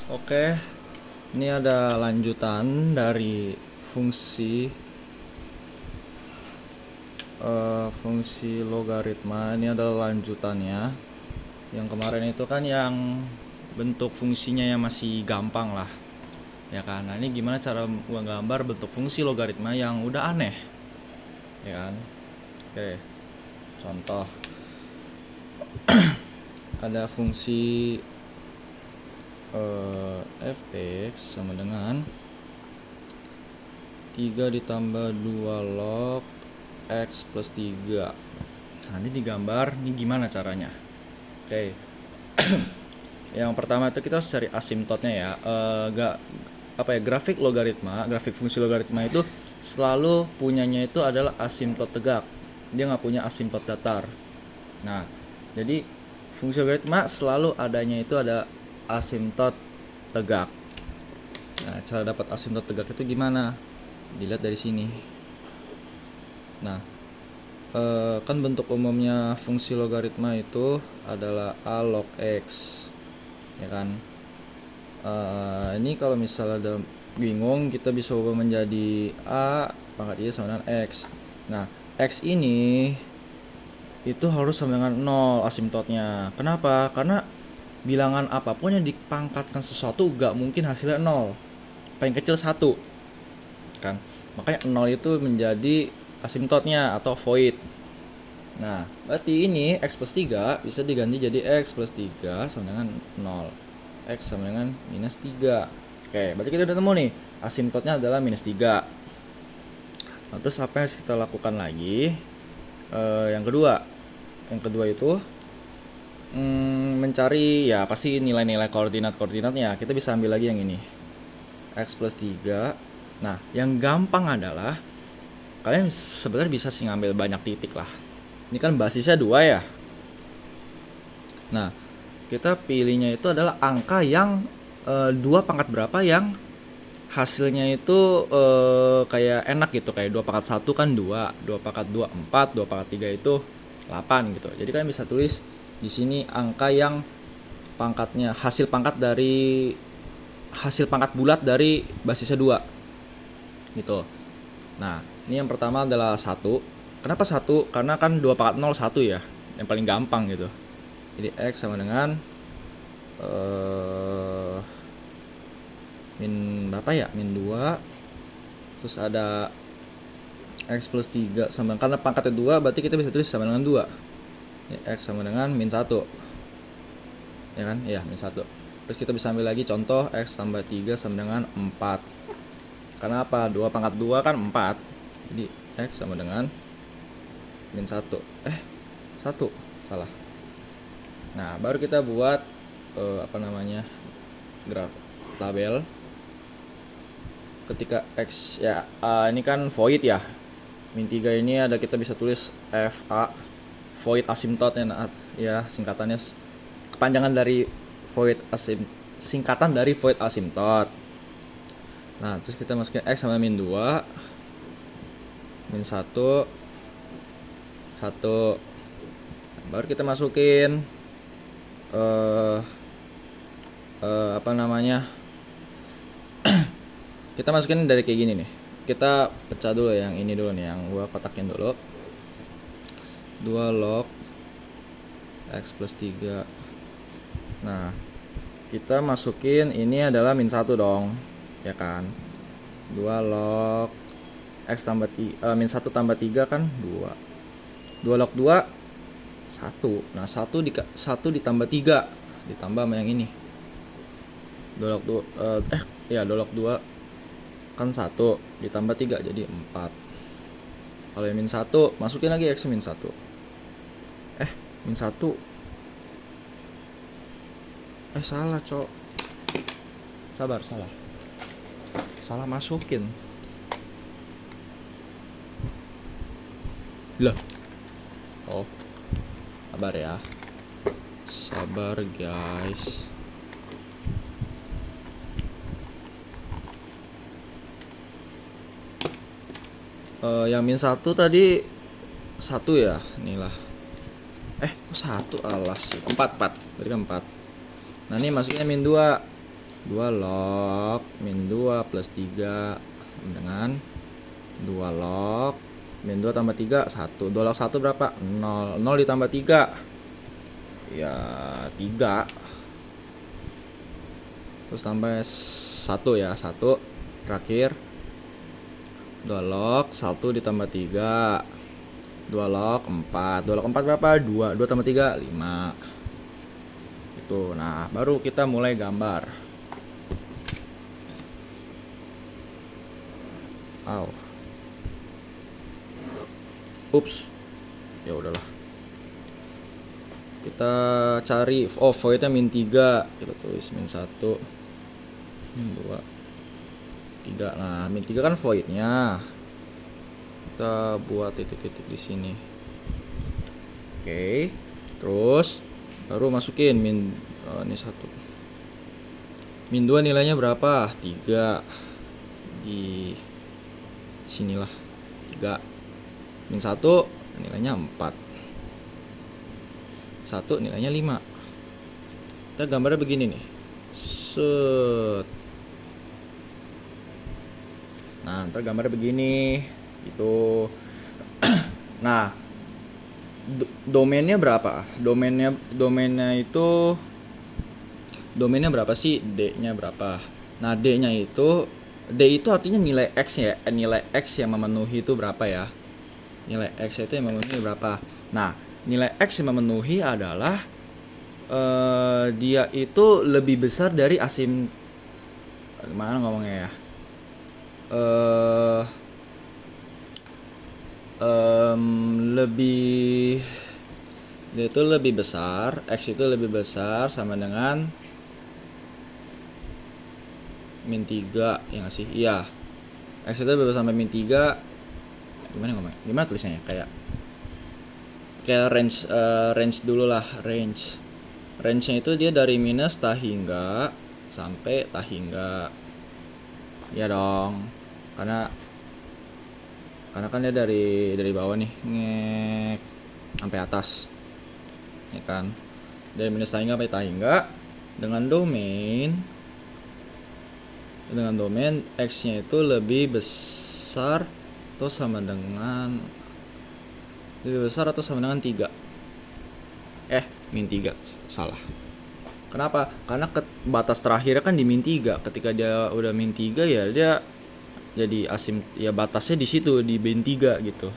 Oke, ini ada lanjutan dari fungsi fungsi logaritma. Ini adalah lanjutannya. Yang kemarin itu kan yang bentuk fungsinya yang masih gampang lah, ya kan. Nah, ini gimana cara gua gambar bentuk fungsi logaritma yang udah aneh, ya kan. Oke, contoh ada fungsi fx sama dengan 3 ditambah 2 log x plus 3. Nah, ini digambar, ini gimana caranya? Oke. Yang pertama itu kita harus cari asimtotnya ya. Grafik logaritma, grafik fungsi logaritma itu selalu punyanya itu adalah asimtot tegak. Dia nggak punya asimtot datar. Nah, jadi fungsi logaritma selalu adanya itu ada asimtot tegak. Nah, cara dapat asimtot tegak itu gimana? Dilihat dari sini. Nah, kan bentuk umumnya fungsi logaritma itu adalah a log x, ya kan. Ini kalau misalnya ada bingung, kita bisa ubah menjadi a pangkat i sama dengan x. Nah, x ini itu harus sama dengan 0 asimtotnya. Kenapa? Karena bilangan apapun yang dipangkatkan sesuatu gak mungkin hasilnya 0, paling kecil 1 kan. Makanya 0 itu menjadi asimtotnya atau void. Nah, berarti ini x plus 3 bisa diganti jadi x plus 3 sama dengan 0, x sama dengan minus 3. Oke, berarti kita udah nemu nih, asimtotnya adalah minus 3. Nah, terus apa yang harus kita lakukan lagi? Yang kedua itu mencari ya pasti nilai-nilai koordinatnya. Kita bisa ambil lagi yang ini, x plus 3. Nah, yang gampang adalah kalian sebenarnya bisa sih ngambil banyak titik lah. Ini kan basisnya 2 ya. Nah, kita pilihnya itu adalah angka yang 2 pangkat berapa yang hasilnya itu kayak enak gitu, kayak 2 pangkat 1 kan 2, 2 pangkat 2 4, 2 pangkat 3 itu 8 gitu. Jadi kalian bisa tulis di sini angka yang pangkatnya hasil pangkat bulat dari basisnya 2 gitu. Nah, ini yang pertama adalah 1. Kenapa 1? Karena kan 2 pangkat 0 1 ya, yang paling gampang gitu. Jadi x sama dengan min berapa ya? Min 2. Terus ada x plus 3 sama, karena pangkatnya 2 berarti kita bisa tulis sama dengan 2 ya, x sama dengan min 1, ya kan? Iya, min 1. Terus kita bisa ambil lagi contoh x tambah 3 sama dengan 4. Karena apa? 2 pangkat 2 kan 4. Jadi x sama dengan min 1. 1, salah. Nah, baru kita buat graf tabel. Ketika x ya, ini kan void ya. Min 3 ini ada, kita bisa tulis FA, void asimtot ya, singkatannya kepanjangan dari singkatan dari void asimtot. Nah, terus kita masukin x sama min 2, min 1, 1. Baru kita masukin kita masukin dari kayak gini nih. Kita pecah dulu yang ini dulu nih, yang gua kotakin dulu. 2 log x plus 3. Nah, kita masukin ini adalah min 1 dong, ya kan. 2 log x tambah min 1 tambah 3 kan 2. 2 log 2 1. Nah, 1 ditambah 3 ditambah sama yang ini. 2 log 2 2 log 2 kan 1 ditambah 3 jadi 4. Kalau yang min 1 masukin lagi x min 1. Min 1 salah, cok. Sabar, salah masukin. Lah. Oh. Sabar ya. Sabar, guys. Yang min 1 tadi 1 ya, inilah. Kok 1? Alas, 4. Tadi kan 4. Nah, ini masukinnya min 2. 2 log min 2 plus 3 dengan 2 log min 2 tambah 3 1. 2 log 1 berapa? 0. 0 ditambah 3 ya 3. Terus tambah 1 ya, 1 terakhir. 2 log 1 ditambah 3 2 log 4. 2 log 4 berapa? 2. 2 tambah 3 5. Itu. Nah, baru kita mulai gambar. Ups. Ya udahlah. Kita cari voidnya min 3. Kita tulis min 1 min 2 3. Nah, min 3 kan voidnya. Kita buat titik-titik di sini. Oke. Terus baru masukin min ini 1. Min 2 nilainya berapa? 3. Di sinilah 3. Min 1 nilainya 4. 1 nilainya 5. Kita gambarnya begini nih. Set. Nah, ntar gambarnya begini gitu. Nah, domainnya berapa? Domainnya itu domainnya berapa sih? D-nya berapa? Nah, D itu artinya nilai X ya. Nilai X yang memenuhi itu berapa ya? Nilai X itu yang memenuhi berapa? Nah, nilai X yang memenuhi adalah dia itu lebih besar dari gimana ngomongnya ya? Dia itu lebih besar, X itu lebih besar sama dengan min 3 ya nggak sih? Iya. X itu lebih besar sampai min 3. Gimana ngomongnya? Gimana tulisannya? Kayak range dulu lah, range-nya itu dia dari minus tak hingga sampai tak hingga. Ya dong. Karena kan dia dari bawah nih sampai atas. Ya kan? Dari minus tak hingga sampai tak hingga dengan domain X-nya itu lebih besar atau sama dengan 3. Min 3. Salah. Kenapa? Karena batas terakhirnya kan di min 3. Ketika dia udah min 3 ya dia jadi ya batasnya di situ di min 3 gitu.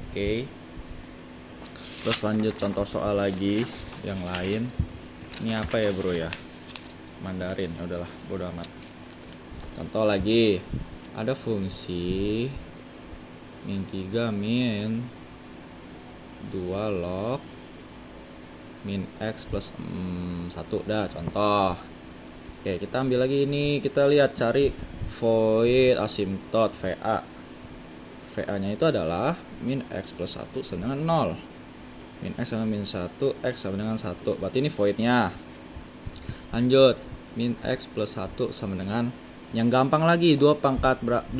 Oke. Terus lanjut contoh soal lagi yang lain. Ini apa ya, Bro ya? Mandarin. Ya udahlah, bodo amat. Contoh lagi. Ada fungsi min 3 min 2 log min X plus 1. Dah, contoh. Oke, kita ambil lagi ini. Kita lihat cari void asymptot VA. VA-nya itu adalah min X plus 1 sama dengan 0. Min X sama min 1, X sama dengan 1. Berarti ini voidnya. Lanjut. Min X plus 1 sama dengan, yang gampang lagi, 2 pangkat 0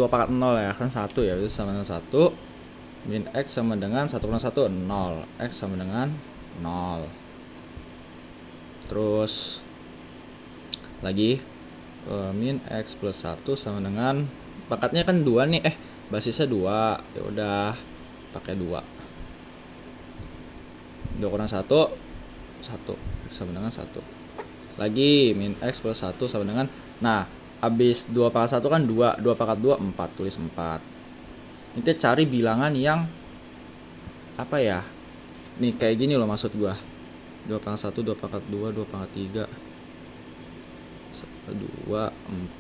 ya. Kan 1 ya, itu sama dengan 1. Min X sama dengan 1 kurang 1, 0. X sama dengan 0. Terus lagi min X plus 1 sama dengan, pangkatnya kan 2 nih, basisnya 2. Ya udah, pakai 2. 2 kurang 1, 1. X sama dengan 1. Lagi min X plus 1 sama dengan, nah habis 2 pangkat 1 kan 2. 2 pangkat 2, 4. Tulis 4. Ini cari bilangan yang apa ya? Nih kayak gini loh maksud gua. 2 pangkat 1, 2 pangkat 2, 2 pangkat 3. 2,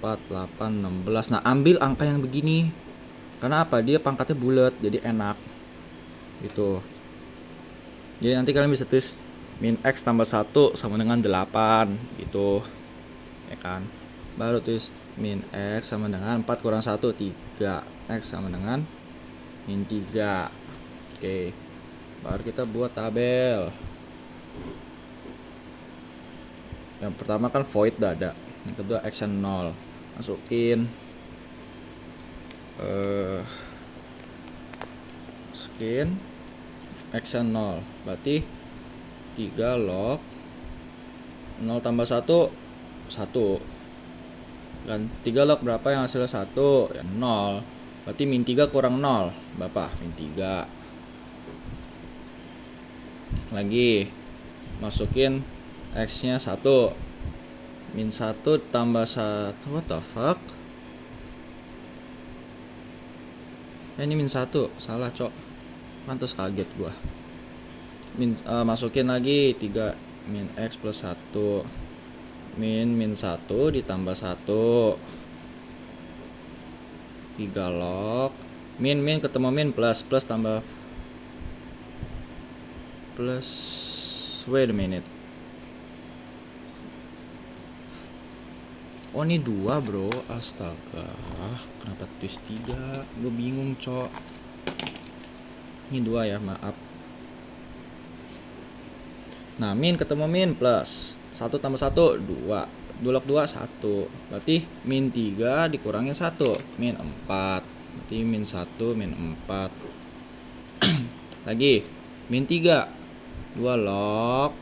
4, 8, 16. Nah, ambil angka yang begini. Karena apa? Dia pangkatnya bulat, jadi enak. Gitu. Jadi nanti kalian bisa tulis min X tambah 1 sama dengan 8 gitu. Ya kan? Baru tulis min X sama dengan 4 kurang 1, 3. X sama dengan min 3. Oke. Baru kita buat tabel. Yang pertama kan void udah ada. Yang kedua action 0. Masukin action 0. Berarti 3 log 0 tambah 1 1 kan. 3 log berapa yang hasilnya 1? Ya 0. Berarti min 3 kurang 0 berapa? Min 3. Lagi masukin x nya 1, min 1 tambah 1, what the fuck. Ini min 1, salah cok, pantas kaget gua. Masukin lagi 3, min x plus 1, min 1 ditambah 1, 3 log min ketemu min plus tambah plus, wait a minute. Oh ini 2 bro, astaga, kenapa twist 3? Gue bingung cok. Ini 2 ya, maaf. Nah min ketemu min plus 1 tambah 1 2 log 2 1, berarti min 3 dikurangin 1, min 4, berarti min 1 min 4. Lagi min 3 2 log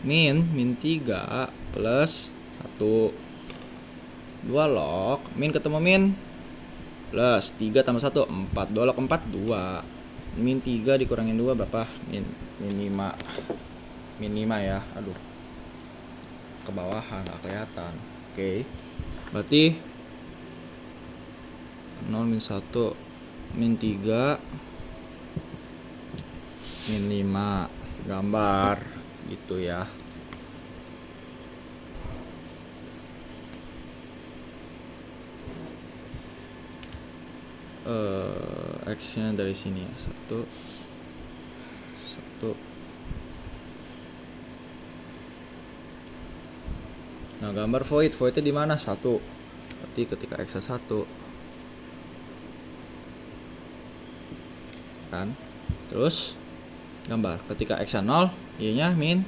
min 3 plus 1, 2 log min ketemu min plus 3 tambah 1 4, 2 log 4 2, min 3 dikurangin 2 berapa? min 5 ya, aduh ke bawahan nggak kelihatan. Oke. Berarti 0 min 1 min 3 min 5 gambar gitu ya. X nya dari sini ya, 1 nah gambar voidnya di mana? 1, berarti ketika x 1 kan, terus gambar ketika x 0 y nya min,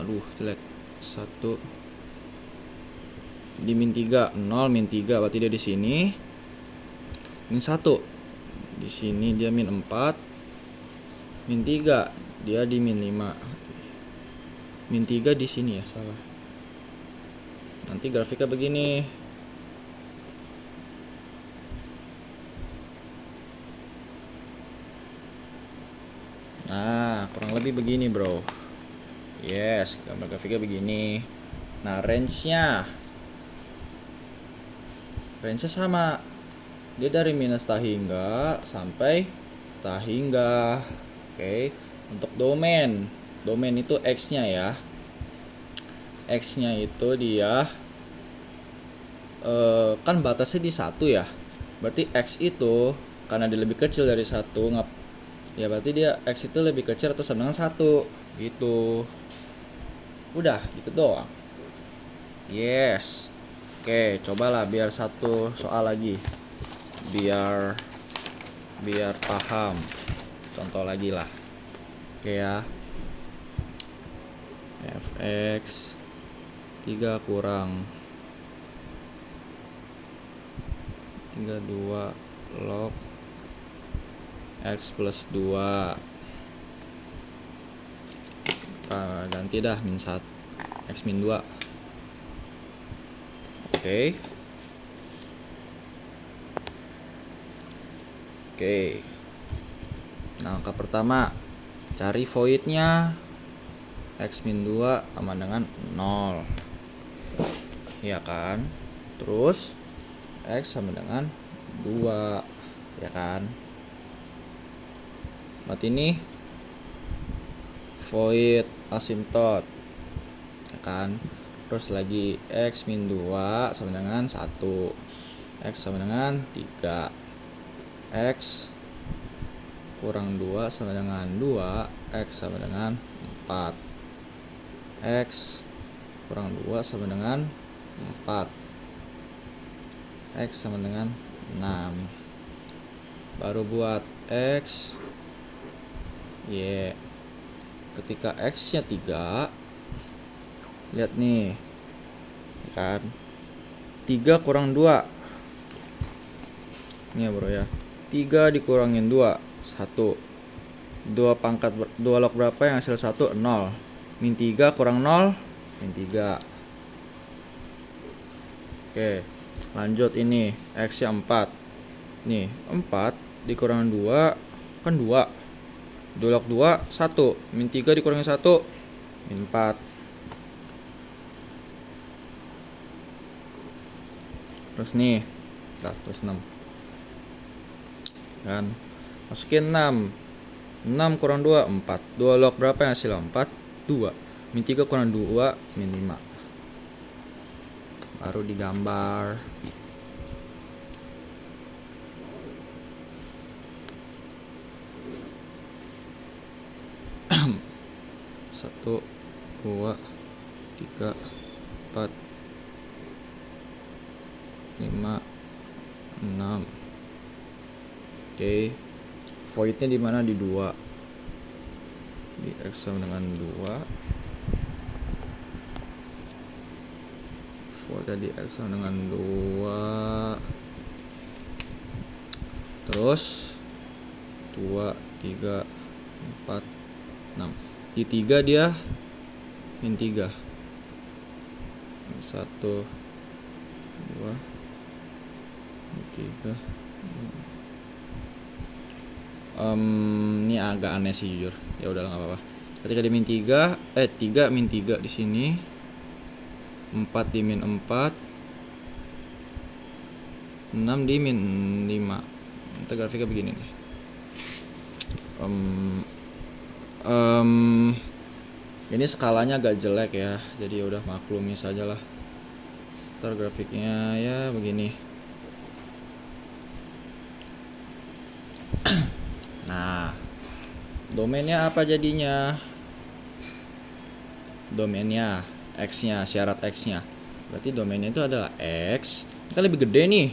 aduh jelek, 1 di min 3 0 min 3, berarti dia di sini min 1, di sini dia min 4, min 3 dia di min 5, min 3 di sini ya, salah. Nanti grafiknya begini. Nah kurang lebih begini bro. Yes, gambar grafiknya begini. Nah range-nya sama, dia dari minus tak hingga sampai tak hingga. Oke. Untuk domain itu x nya ya, x nya itu dia kan batasnya di 1 ya, berarti x itu karena dia lebih kecil dari 1 ya, berarti dia x itu lebih kecil atau sama dengan 1 gitu. Udah gitu doang. Yes. Oke, cobalah biar satu soal lagi, biar paham. Contoh lagi lah. Oke ya. Fx 3 kurang 32 log x plus 2, ganti dah min 1 x min 2. Oke. Nah, langkah pertama cari voidnya, x min 2 sama dengan 0 ya kan, terus x sama dengan 2 ya kan. Berarti ini void asymptot ya kan. Terus lagi x min 2 sama dengan 1, x sama dengan 3, x kurang 2 sama dengan 2, x sama dengan 4, x kurang 2 sama dengan 4, x sama dengan 6. Baru buat x y. Ketika x nya 3, lihat nih kan, 3 kurang 2 ini ya bro ya, 3 dikurangin 2 1, 2 log berapa yang hasil 1? 0, min 3 kurang 0, min 3. Oke, lanjut ini X nya 4. Nih 4 dikurangi 2 kan 2, 2 log 2 1, min 3 dikurangi 1, min 4. Terus nih terus 6 kan, masukin 6, 6 kurang 2 4, 2 log berapa yang hasil 4, 2, min 3 kurang 2, min 5. Baru digambar. Satu, 2, 3, 4, 5, 6. Oke, voidnya di mana? Di 2, di X sama dengan 2, voidnya di X sama dengan 2, terus 2, 3, 4, 6. Di 3 dia min 3, 1, 2, 3. Ini agak aneh sih jujur. Ya udahlah nggak apa-apa. Ketika di min 3, 3 min 3 di sini, 4 di min 4, 6 di min 5. Kita grafiknya begini nih. Ini skalanya agak jelek ya, jadi udah maklumi saja lah. Ntar grafiknya ya begini. Nah, domainnya apa jadinya? Domainnya X-nya, syarat X-nya. Berarti domainnya itu adalah X. Kan lebih gede nih.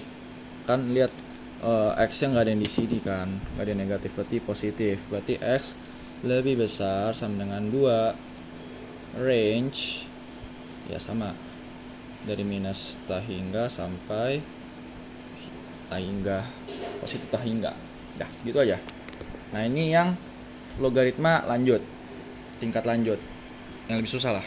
Kan lihat X-nya nggak ada yang di sini kan, nggak ada yang negatif, berarti positif. Berarti X lebih besar sama dengan 2. Range ya sama, dari minus tahingga sampai tahingga, positif tahingga. Dah, gitu aja. Nah, ini yang logaritma lanjut, tingkat lanjut, yang lebih susah lah.